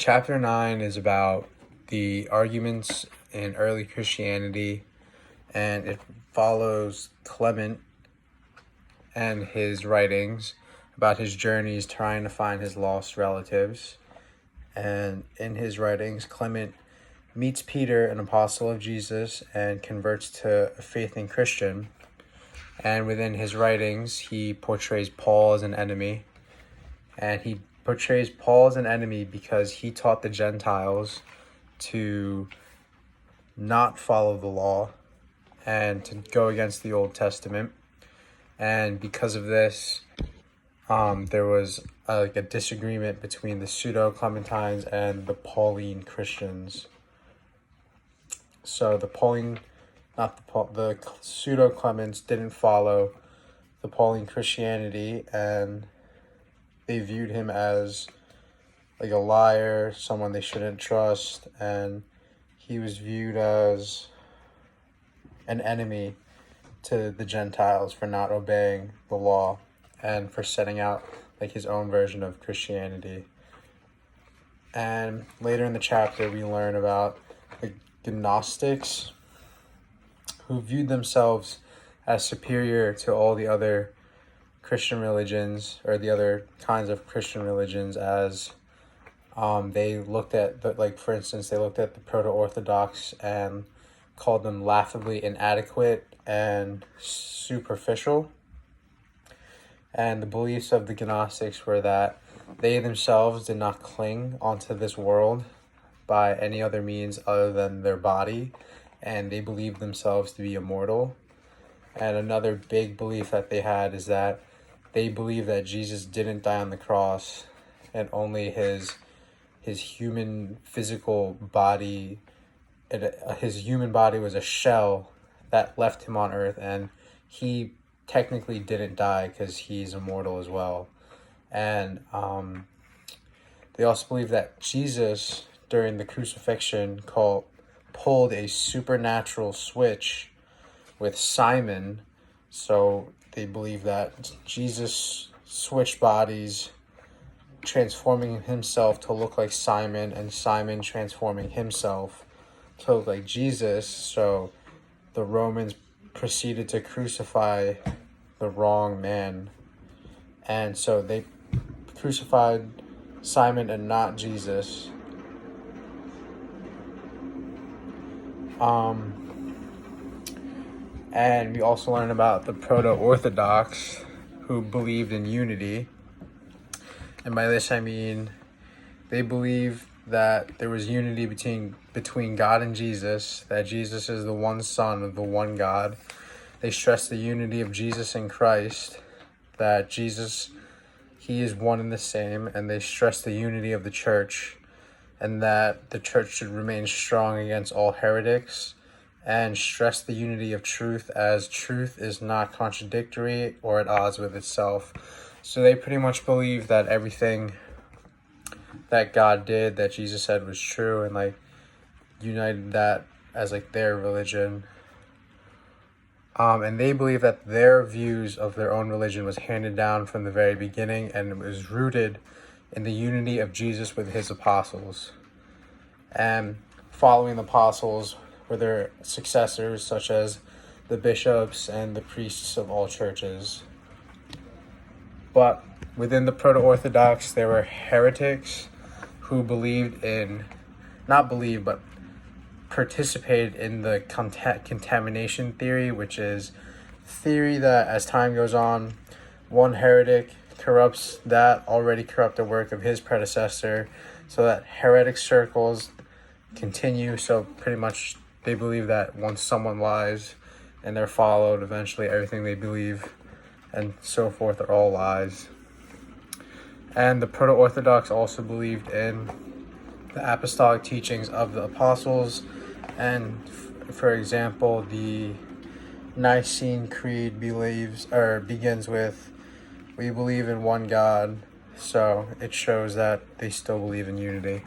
Chapter 9 is about the arguments in early Christianity, and it follows Clement and his writings about his journeys trying to find his lost relatives. And in his writings, Clement meets Peter, an apostle of Jesus, and converts to a faith in Christian. And within his writings, he portrays Paul as an enemy. And he portrays Paul as an enemy because he taught the Gentiles to not follow the law and to go against the Old Testament. And because of this, there was a disagreement between the Pseudo-Clementines and the Pauline Christians. So the Pseudo-Clements didn't follow the Pauline Christianity, and they viewed him as a liar, someone they shouldn't trust, and he was viewed as an enemy to the Gentiles for not obeying the law and for setting out his own version of Christianity. And later in the chapter, we learn about the Gnostics, who viewed themselves as superior to all the other Christian religions, or the other kinds of Christian religions, as they looked at for instance, they looked at the Proto-Orthodox and called them laughably inadequate and superficial. And the beliefs of the Gnostics were that they themselves did not cling onto this world by any other means other than their body, and they believed themselves to be immortal. And another big belief that they had is that they believed that Jesus didn't die on the cross, and only his human physical body, his human body was a shell that left him on earth, and he technically didn't die because he's immortal as well. And they also believe that Jesus, during the crucifixion, pulled a supernatural switch with Simon. So they believe that Jesus switched bodies, transforming himself to look like Simon, and Simon transforming himself to look like Jesus. So the Romans proceeded to crucify the wrong man, and so they crucified Simon and not Jesus. And we also learn about the Proto-Orthodox, who believed in unity. And by this I mean they believe that there was unity between God and Jesus, that Jesus is the one Son of the one God. They stress the unity of Jesus and Christ, that Jesus, he is one and the same, and they stress the unity of the church, and that the church should remain strong against all heretics, and stress the unity of truth, as truth is not contradictory or at odds with itself. So they pretty much believe that everything that God did, that Jesus said, was true, and united that as their religion. And they believe that their views of their own religion was handed down from the very beginning, and it was rooted in the unity of Jesus with his apostles. And following the apostles were their successors, such as the bishops and the priests of all churches. But within the Proto-Orthodox, there were heretics who participated in the contamination theory, which is theory that as time goes on, one heretic corrupts that already corrupted work of his predecessor, so that heretic circles continue. So pretty much they believe that once someone lies and they're followed, eventually everything they believe and so forth are all lies. And the Proto-Orthodox also believed in the apostolic teachings of the apostles. And for example, the Nicene Creed begins with, "We believe in one God." So it shows that they still believe in unity.